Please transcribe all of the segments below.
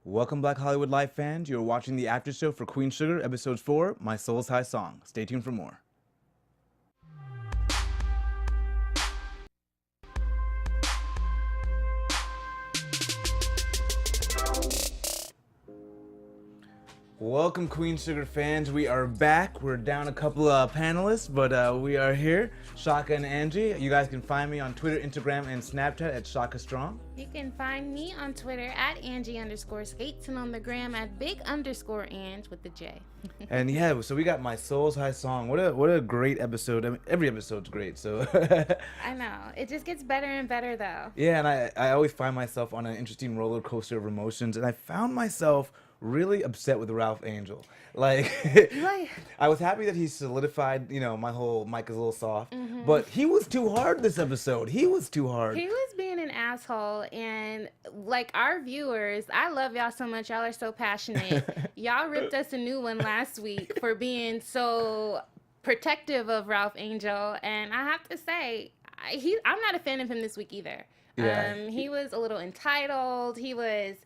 Welcome, Black Hollywood Live fans. You're watching the Aftershow for Queen Sugar, Episode 4, My Soul's High Song. Stay tuned for more. Welcome, Queen Sugar fans. We are back. We're down a couple of panelists, but we are here. Shaka and Anjy. You guys can find me on Twitter, Instagram, and Snapchat at Shaka Strong. You can find me on Twitter at Anjy_Scates and on the gram at big_Anj with the J. And yeah, so we got My Soul's High Song. What a great episode. I mean, every episode's great, so. I know. It just gets better and better, though. Yeah, and I always find myself on an interesting roller coaster of emotions, and I found myself really upset with Ralph Angel. Like, I was happy that he solidified, my whole Micah's a little soft, but he was too hard this episode. He was too hard. He was being an asshole, and like our viewers, I love y'all so much. Y'all are so passionate. Y'all ripped us a new one last week for being so protective of Ralph Angel, and I have to say, I'm not a fan of him this week either. Yeah. He was a little entitled. He was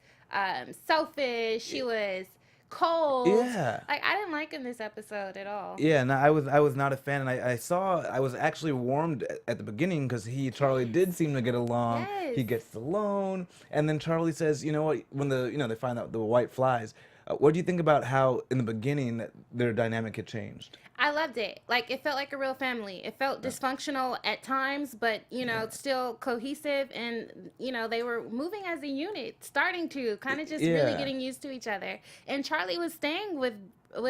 selfish. He was cold. Yeah. Like, I didn't like him this episode at all. Yeah, no, I was not a fan, and I was actually warmed at the beginning because Charlie did seem to get along. Yes. He gets the loan, and then Charlie says, you know what, when they find out the white flies, what do you think about how in the beginning their dynamic had changed? I loved it. Like, it felt like a real family. It felt dysfunctional at times, but, still cohesive. And, they were moving as a unit, starting to kind of just really getting used to each other. And Charlie was staying with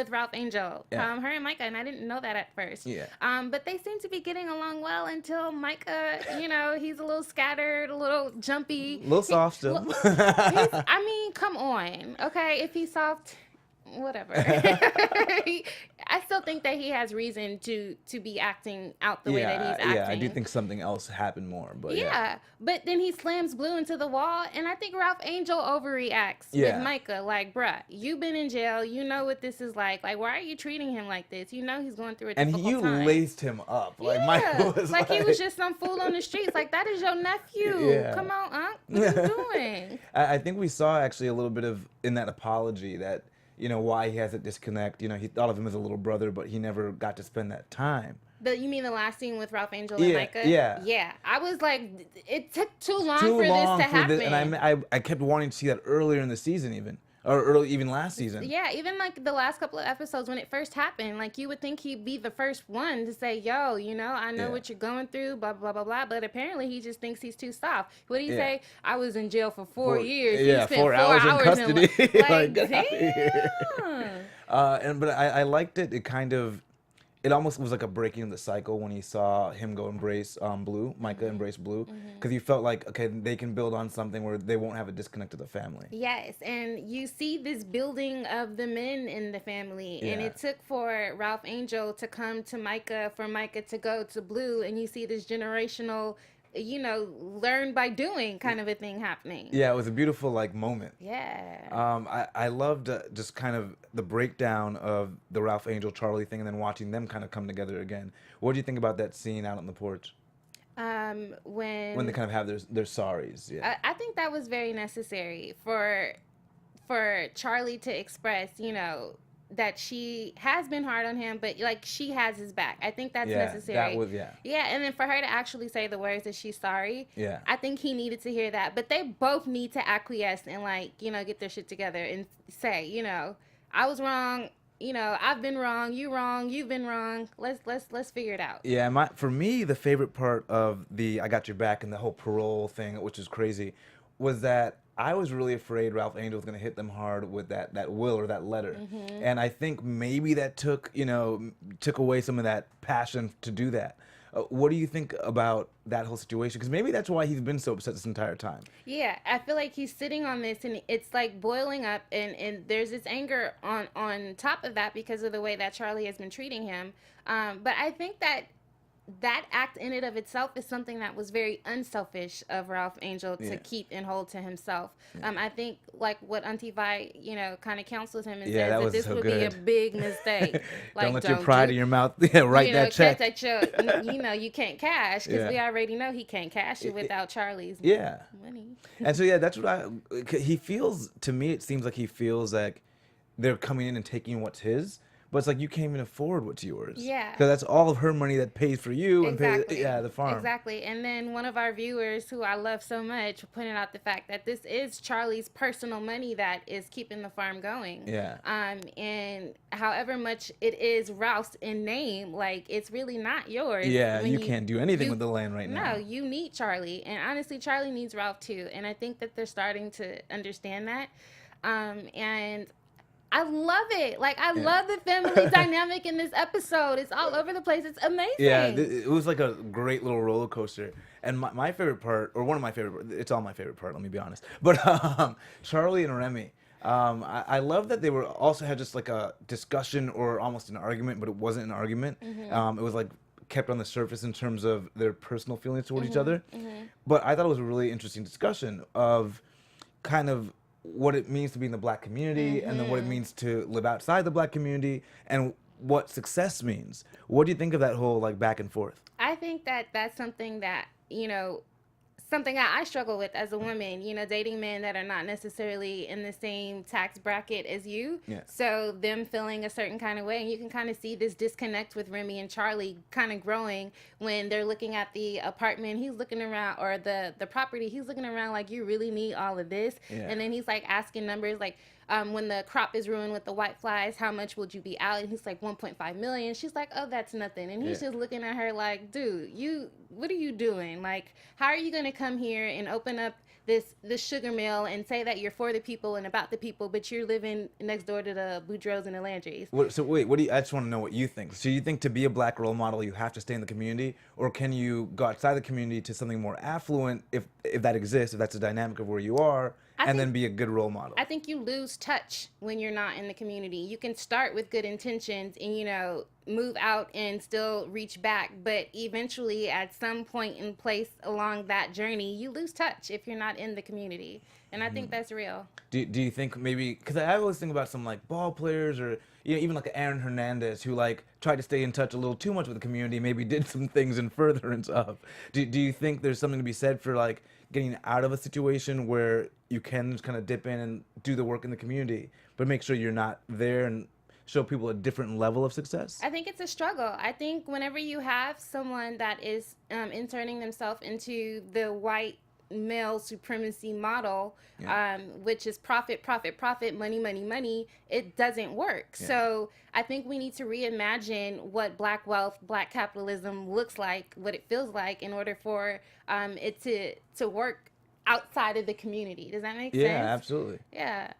Ralph Angel, her and Micah, and I didn't know that at first. Yeah. But they seem to be getting along well until Micah, he's a little scattered, a little jumpy. A little soft still. Come on. Okay, if he's soft, whatever. I still think that he has reason to be acting out the way that he's acting. Yeah, I do think something else happened more, but yeah. But then he slams Blue into the wall, and I think Ralph Angel overreacts with Micah. Like, bruh, you've been in jail. You know what this is like. Like, why are you treating him like this? You know he's going through a difficult time. And you laced him up. Like, yeah. Micah was like he was just some fool on the streets. Like, that is your nephew. Yeah. Come on, Unc. What are you doing? I think we saw actually a little bit of, in that apology, that why he has that disconnect. He thought of him as a little brother, but he never got to spend that time. You mean the last scene with Ralph Angel and Micah? Yeah. Yeah. I was like, it took too long for this to happen. And I kept wanting to see that earlier in the season even. Or even last season. Yeah, even like the last couple of episodes when it first happened, like you would think he'd be the first one to say, yo, I know what you're going through, blah, blah, blah, blah. But apparently he just thinks he's too soft. What do you say? I was in jail for 4 years. Yeah, he spent 4 hours in custody. Like, damn. But I liked it. It kind of, it almost was like a breaking of the cycle when he saw him go embrace Blue, Micah embrace Blue, because he felt like, okay, they can build on something where they won't have a disconnect of the family. Yes, and you see this building of the men in the family, and it took for Ralph Angel to come to Micah, for Micah to go to Blue, and you see this generational, learn by doing kind of a thing happening. Yeah, it was a beautiful moment. Yeah. I loved just kind of the breakdown of the Ralph Angel Charlie thing, and then watching them kind of come together again. What do you think about that scene out on the porch? When they kind of have their sorries. Yeah. I think that was very necessary for Charlie to express, that she has been hard on him, but like she has his back. I think that's necessary. That was Yeah, and then for her to actually say the words that she's sorry. Yeah. I think he needed to hear that. But they both need to acquiesce and get their shit together and say, I was wrong. I've been wrong. You've been wrong. Let's figure it out. Yeah, for me, the favorite part of the I got your back and the whole parole thing, which is crazy, was that I was really afraid Ralph Angel was going to hit them hard with that will or that letter. And I think maybe that took away some of that passion to do that. What do you think about that whole situation? Because maybe that's why he's been so upset this entire time. Yeah, I feel like he's sitting on this and it's like boiling up, and there's this anger on top of that because of the way that Charlie has been treating him. But I think that that act in and of itself is something that was very unselfish of Ralph Angel to keep and hold to himself. I think like what Auntie Vi, kind of counsels him and says that this would be a big mistake. Like, don't let your pride in your mouth write that check. You can't cash because we already know he can't cash it without Charlie's money. And so that's what he feels. To me, it seems like he feels like they're coming in and taking what's his. But it's like you can't even afford what's yours. Yeah. Because that's all of her money that pays for you and pays the farm. Exactly. And then one of our viewers, who I love so much, pointed out the fact that this is Charlie's personal money that is keeping the farm going. Yeah. And however much it is Ralph's in name, like, it's really not yours. Yeah, you can't do anything with the land right now. No, you need Charlie. And honestly, Charlie needs Ralph too. And I think that they're starting to understand that. And I love it. Like, I love the family dynamic in this episode. It's all over the place. It's amazing. Yeah, it was like a great little roller coaster. And my favorite part, or one of my favorite, it's all my favorite part, let me be honest. But Charlie and Remy, I love that they were also had just like a discussion or almost an argument, but it wasn't an argument. It was like kept on the surface in terms of their personal feelings toward each other. But I thought it was a really interesting discussion of kind of what it means to be in the Black community, and then what it means to live outside the Black community, and what success means. What do you think of that whole like back and forth? I think that that's something that, something that I struggle with as a woman, dating men that are not necessarily in the same tax bracket as you. Yeah. So them feeling a certain kind of way. And you can kind of see this disconnect with Remy and Charlie kind of growing when they're looking at the apartment. He's looking around, or the property. He's looking around like, you really need all of this. Yeah. And then he's like asking numbers like, when the crop is ruined with the white flies, how much would you be out? And he's like, 1.5 million. She's like, oh, that's nothing. And he's just looking at her like, dude, what are you doing? Like, how are you going to come here and open up this sugar mill and say that you're for the people and about the people, but you're living next door to the Boudreaux and the Landrys? So wait, I just want to know what you think. So you think to be a Black role model, you have to stay in the community, or can you go outside the community to something more affluent, if that exists, if that's a dynamic of where you are, then be a good role model? I think you lose touch when you're not in the community. You can start with good intentions and, move out and still reach back, but eventually at some point in place along that journey, you lose touch if you're not in the community. And I think that's real. Do you think maybe, because I always think about some like ball players, or even like Aaron Hernandez, who like tried to stay in touch a little too much with the community, maybe did some things in furtherance of. Do you think there's something to be said for like getting out of a situation where you can just kind of dip in and do the work in the community, but make sure you're not there and show people a different level of success? I think it's a struggle. I think whenever you have someone that is inserting themselves into the white male supremacy model, which is profit, money, it doesn't work. Yeah. So I think we need to reimagine what Black wealth, Black capitalism looks like, what it feels like, in order for it to work outside of the community. Does that make sense? Yeah, absolutely. Yeah.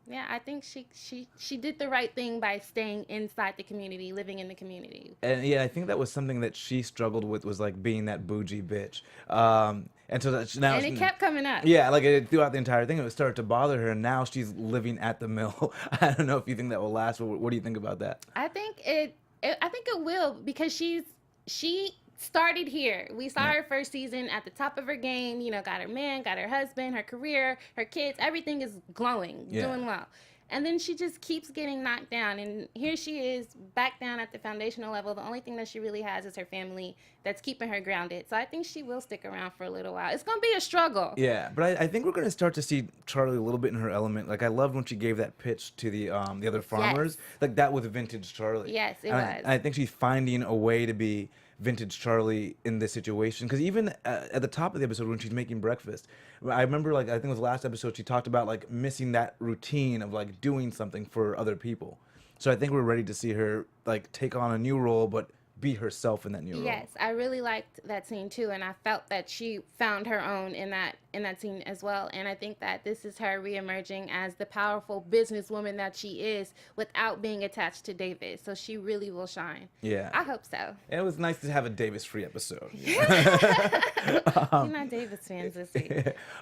Yeah, I think she did the right thing by staying inside the community, living in the community. And I think that was something that she struggled with, was like being that bougie bitch. And so now, and it kept coming up. Yeah, like throughout the entire thing, it started to bother her, and now she's living at the mill. I don't know if you think that will last, but what do you think about that? I think it will, because she started here. We saw her first season at the top of her game, got her man, got her husband, her career, her kids, everything is glowing, doing well. And then she just keeps getting knocked down. And here she is back down at the foundational level. The only thing that she really has is her family that's keeping her grounded. So I think she will stick around for a little while. It's going to be a struggle. Yeah, but I think we're going to start to see Charlie a little bit in her element. Like, I loved when she gave that pitch to the other farmers. Yes. Like, that was vintage Charlie. Yes, it was. I think she's finding a way to be vintage Charlie in this situation, because even at the top of the episode when she's making breakfast, I remember, like, I think it was the last episode, she talked about like missing that routine of like doing something for other people. So I think we're ready to see her like take on a new role, but be herself in that new role. Yes, I really liked that scene too, and I felt that she found her own in that scene as well. And I think that this is her reemerging as the powerful businesswoman that she is, without being attached to Davis. So she really will shine. Yeah, I hope so. And it was nice to have a Davis-free episode. You're not Davis fans this week.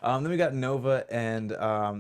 Then we got Nova and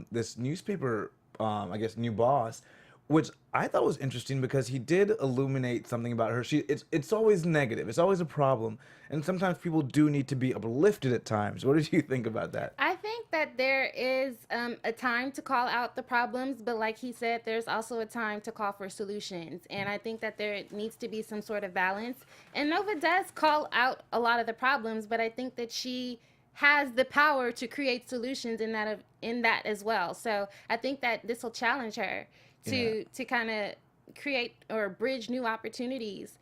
this newspaper, I guess, new boss. which I thought was interesting because he did illuminate something about her. It's always negative. It's always a problem, and sometimes people do need to be uplifted at times. What did you think about that? I think that there is a time to call out the problems, but like he said, there's also a time to call for solutions. And I think that there needs to be some sort of balance. And Nova does call out a lot of the problems, but I think that she has the power to create solutions in that as well. So I think that this will challenge her to kind of create or bridge new opportunities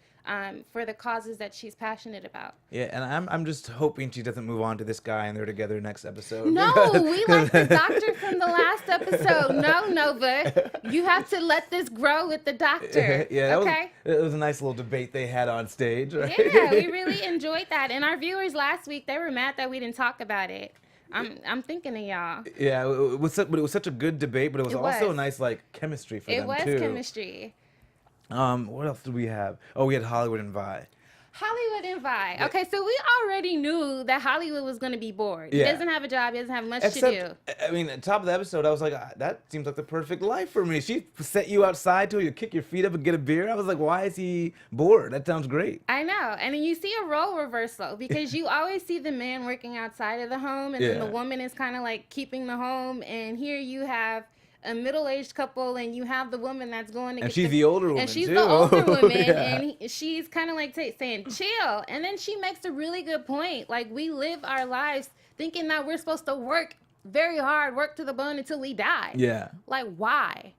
for the causes that she's passionate about. Yeah, and I'm just hoping she doesn't move on to this guy and they're together next episode. No, we like the doctor from the last episode. No, Nova, you have to let this grow with the doctor. Yeah, okay. It was a nice little debate they had on stage. Right? Yeah, we really enjoyed that. And our viewers last week, they were mad that we didn't talk about it. I'm thinking of y'all. Yeah, it was such a good debate, but it was also a nice chemistry for them too. It was chemistry. What else did we have? Oh, we had Hollywood and Vi. Hollywood and Vi. Okay, so we already knew that Hollywood was going to be bored. Yeah. He doesn't have a job. He doesn't have much to do. I mean, at the top of the episode, I was like, that seems like the perfect life for me. She set you outside till you kick your feet up and get a beer. I was like, why is he bored? That sounds great. I know. And then you see a role reversal because you always see the man working outside of the home and then the woman is kind of like keeping the home. And here you have a middle-aged couple and you have the woman that's going to and she's the older woman and she's too. the older woman and she's kind of like saying chill, and then she makes a really good point, like we live our lives thinking that we're supposed to work very hard, work to the bone until we die. Like why?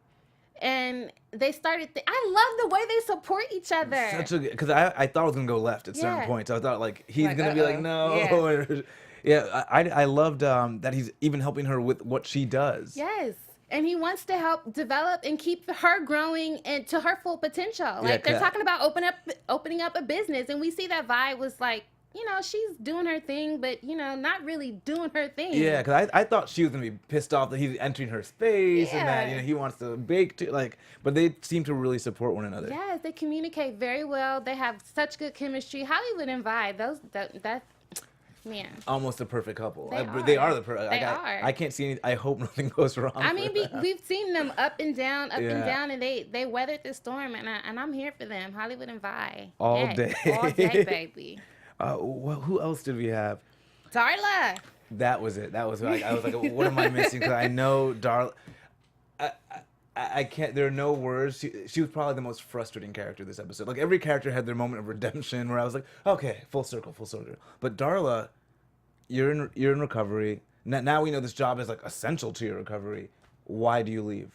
And they started I love the way they support each other. Because I thought it was gonna go left at certain points. I thought he's gonna be like no. I loved that he's even helping her with what she does. Yes. And he wants to help develop and keep her growing and to her full potential. Like they're talking about opening up a business, and we see that Vi was like, she's doing her thing, but not really doing her thing. Yeah, because I thought she was gonna be pissed off that he's entering her space and that he wants to bake too. But they seem to really support one another. Yes, they communicate very well. They have such good chemistry. Hollywood and Vi, that. Man. Almost a perfect couple. They are the perfect. I can't see any. I hope nothing goes wrong. I mean, we've seen them up and down, and they weathered the storm, and I'm here for them. Hollywood and Vi. All day, baby. Who else did we have? Darla. That was it. That was I was like, what am I missing? Because I know Darla. I can't. There are no words. She was probably the most frustrating character this episode. Like every character had their moment of redemption, where I was like, okay, full circle. But Darla, you're in recovery. Now we know this job is essential to your recovery. Why do you leave?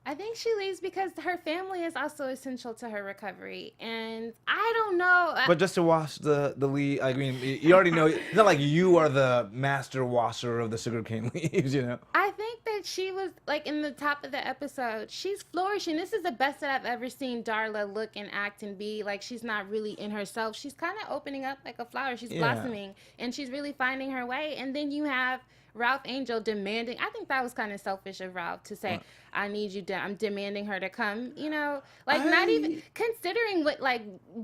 I think she leaves because her family is also essential to her recovery, and I don't know. But just to wash the leaf, I mean, you already know. It's not like you are the master washer of the sugarcane leaves, I think that she was in the top of the episode. She's flourishing. This is the best that I've ever seen Darla look and act and be. She's not really in herself. She's kind of opening up like a flower. She's blossoming, and she's really finding her way. And then you have Ralph Angel demanding. I think that was kind of selfish of Ralph to say, I need you to, I'm demanding her to come, not even considering what,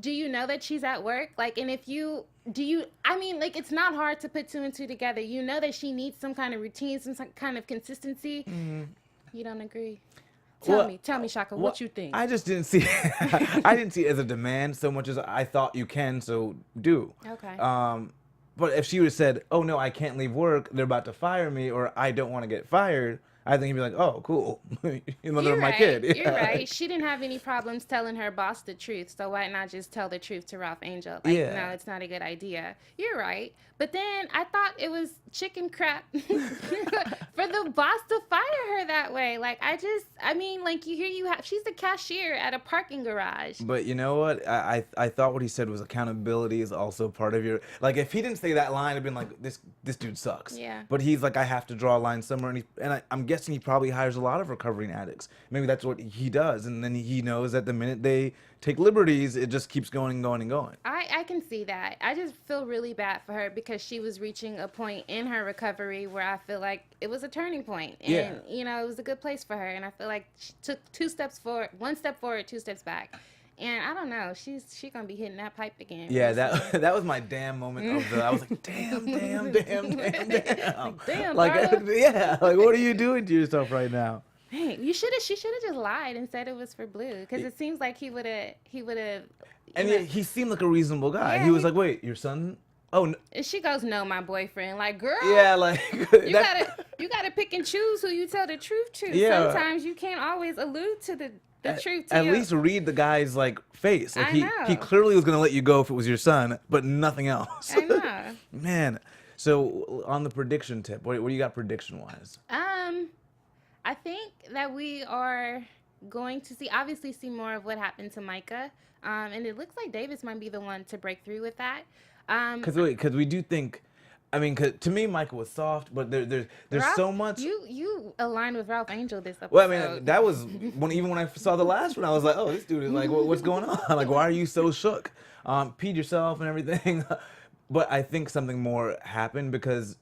do you know that she's at work? And if it's not hard to put two and two together. You know that she needs some kind of routine, some kind of consistency. Mm-hmm. You don't agree? Tell me, Shaka, what you think? I just didn't see I didn't see it as a demand so much as I thought you can, so do. Okay. But if she would have said, oh, no, I can't leave work, they're about to fire me, or I don't want to get fired, I think he'd be like, oh, cool. You're mother of my kid. Yeah. You're right. She didn't have any problems telling her boss the truth, so why not just tell the truth to Ralph Angel? No, it's not a good idea. You're right. But then I thought it was chicken crap for the boss to fire her that way. She's the cashier at a parking garage. But you know what? I thought what he said was accountability is also part of your, if he didn't say that line, it'd been like, this dude sucks. Yeah. But he's like, I have to draw a line somewhere, and I'm guessing he probably hires a lot of recovering addicts. Maybe that's what he does, and then he knows that the minute they take liberties, it just keeps going and going and going. I can see that. I just feel really bad for her because she was reaching a point in her recovery where I feel like it was a turning point. And, it was a good place for her. And I feel like she took 2 steps forward, 1 step forward, 2 steps back. And I don't know, she's going to be hitting that pipe again. Yeah, that was my damn moment I was like, damn. Damn, What are you doing to yourself right now? Dang, she should have just lied and said it was for Blue, because it seems like he would have. And he seemed like a reasonable guy. Yeah, he was like, "Wait, your son? Oh, no. And she goes, "No, my boyfriend." Like, girl, Yeah, like you gotta pick and choose who you tell the truth to. Yeah. Sometimes you can't always allude to the truth. To At least read the guy's like face. Like I he know. clearly was gonna let you go if it was your son, but nothing else. I know. Man. So on the prediction tip, what do you got prediction wise? I think that we are going to see more of what happened to Micah. And it looks like Davis might be the one to break through with that. Because we do think, I mean, 'cause to me, Micah was soft, but there's Ralph, so much. You aligned with Ralph Angel this episode. Well, I mean, that was even when I saw the last one, I was like, oh, this dude is like, what's going on? Like, why are you so shook? Peed yourself and everything. But I think something more happened because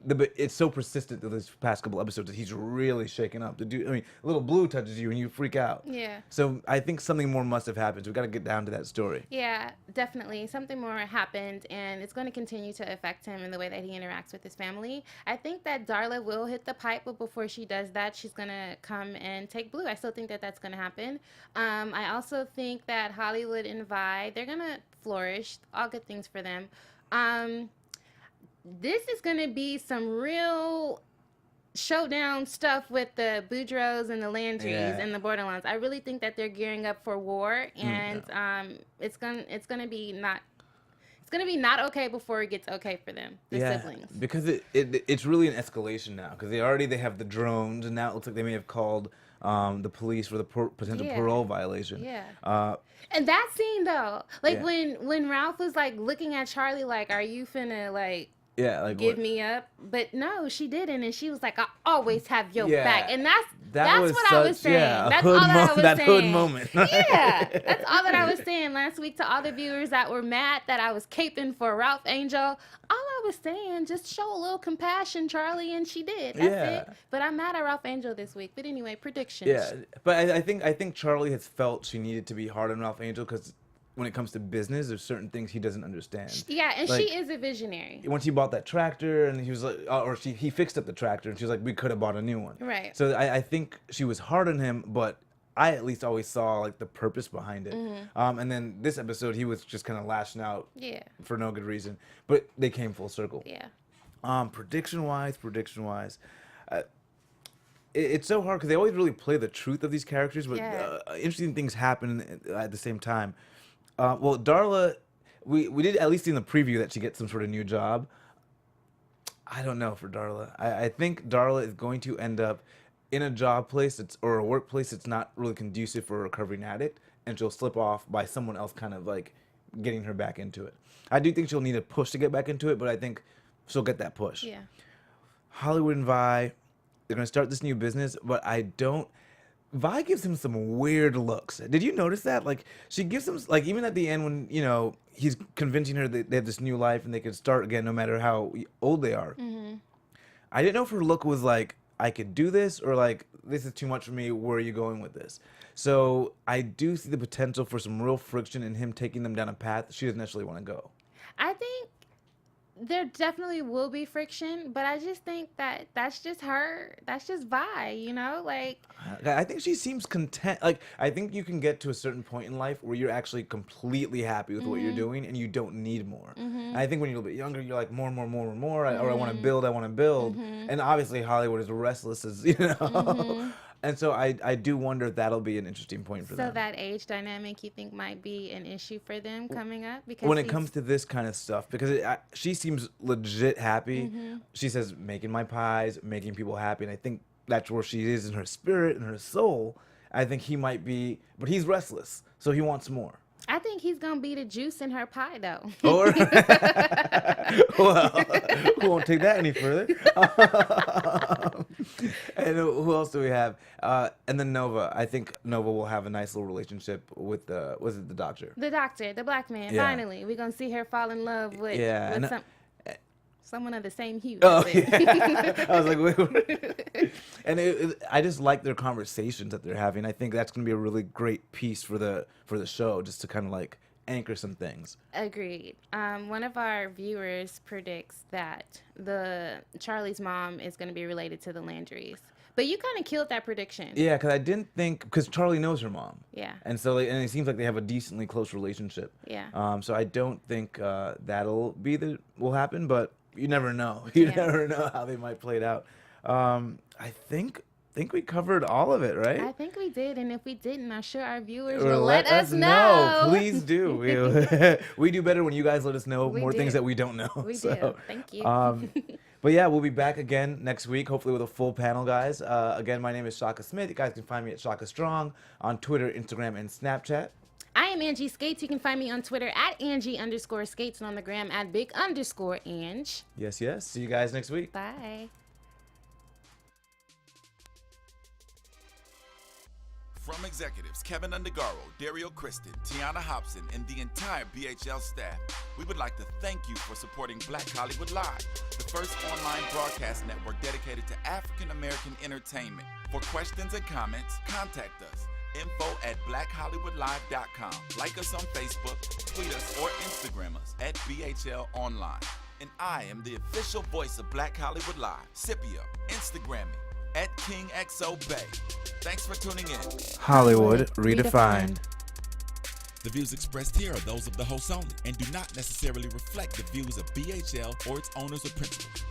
it's so persistent through this past couple episodes that he's really shaken up. The dude, I mean, little Blue touches you and you freak out. Yeah. So I think something more must have happened. So we got to get down to that story. Yeah, definitely. Something more happened, and it's going to continue to affect him in the way that he interacts with his family. I think that Darla will hit the pipe, but before she does that, she's going to come and take Blue. I still think that that's going to happen. I also think that Hollywood and Vi, they're going to flourish. All good things for them. This is going to be some real showdown stuff with the Boudreaux and the Landrys and the Bordelons. I really think that they're gearing up for war, and it's gonna be not okay before it gets okay for them, the siblings. Because it's really an escalation now. Because they have the drones, and now it looks like they may have called the police for the potential parole violation. Yeah. And that scene though, like when Ralph was like looking at Charley like, "Are you finna like?" Yeah, like give me up, but no, she didn't, and she was like, "I always have your back," and that's what I was saying. That's all that I was saying. Hood moment. Yeah, that's all that I was saying last week to all the viewers that were mad that I was caping for Ralph Angel. All I was saying, just show a little compassion, Charley, and she did. That's it. But I'm mad at Ralph Angel this week. But anyway, predictions. Yeah, but I think Charley has felt she needed to be hard on Ralph Angel because when it comes to business, there's certain things he doesn't understand. Yeah, and like, she is a visionary. Once he bought that tractor, and he was like, he fixed up the tractor, and she was like, we could have bought a new one. Right. So I think she was hard on him, but I at least always saw like the purpose behind it. Mm-hmm. And then this episode, he was just kind of lashing out. For no good reason, but they came full circle. Yeah. Prediction wise. It's so hard because they always really play the truth of these characters, but interesting things happen at the same time. Well, Darla, we did at least see in the preview that she gets some sort of new job. I don't know for Darla. I think Darla is going to end up in a job place or a workplace that's not really conducive for a recovering addict, and she'll slip off by someone else kind of like getting her back into it. I do think she'll need a push to get back into it, but I think she'll get that push. Yeah. Hollywood and Vi, they're going to start this new business, but Vi gives him some weird looks. Did you notice that? Like, she gives him, like, even at the end when, he's convincing her that they have this new life and they can start again no matter how old they are. Mm-hmm. I didn't know if her look was like, I could do this, or like, this is too much for me, where are you going with this? So I do see the potential for some real friction in him taking them down a path she doesn't necessarily want to go. I think there definitely will be friction, but I just think that that's just her. That's just Vi, like. I think she seems content. Like, I think you can get to a certain point in life where you're actually completely happy with what you're doing and you don't need more. And I think when you're a little bit younger, you're like more. Or I want to build. And obviously Hollywood is restless as, And so I do wonder if that'll be an interesting point for them. So that age dynamic you think might be an issue for them coming up? Because when it comes to this kind of stuff, because she seems legit happy. She says, making my pies, making people happy. And I think that's where she is in her spirit and her soul. I think he might be, but he's restless. So he wants more. I think he's going to be the juice in her pie, though. Or, well, we won't take that any further. And who else do we have? And then Nova. I think Nova will have a nice little relationship with the doctor? The doctor, the black man, finally. We're going to see her fall in love with someone of the same hue. Oh, yeah. I was like, wait. And I just like their conversations that they're having. I think that's going to be a really great piece for the show, just to kind of like anchor some things. Agreed. One of our viewers predicts that Charley's mom is going to be related to the Landrys. But you kind of killed that prediction. Yeah, because I didn't think, because Charley knows her mom. Yeah. And so, and it seems like they have a decently close relationship. Yeah. So I don't think will happen, but you never know. You never know how they might play it out. I think we covered all of it, right? I think we did, and if we didn't, I'm sure our viewers will let us know. Please do. We do better when you guys let us know things that we don't know. We do. Thank you. But yeah, we'll be back again next week, hopefully with a full panel, guys. Again, my name is Shaka Smith. You guys can find me at Shaka Strong on Twitter, Instagram, and Snapchat. I am Anjy Scates. You can find me on Twitter at Anjy_Skates and on the gram at big_Anj. Yes, yes. See you guys next week. Bye. From executives Kevin Undergaro, Dario Kristen, Tiana Hobson, and the entire BHL staff, we would like to thank you for supporting Black Hollywood Live, the first online broadcast network dedicated to African American entertainment. For questions and comments, contact us. info@blackhollywoodlive.com. Like us on Facebook, tweet us, or Instagram us at BHL Online. And I am the official voice of Black Hollywood Live, Scipio. Instagram me at KingXOBay. Thanks for tuning in. Hollywood Redefined. The views expressed here are those of the host only and do not necessarily reflect the views of BHL or its owners or principals.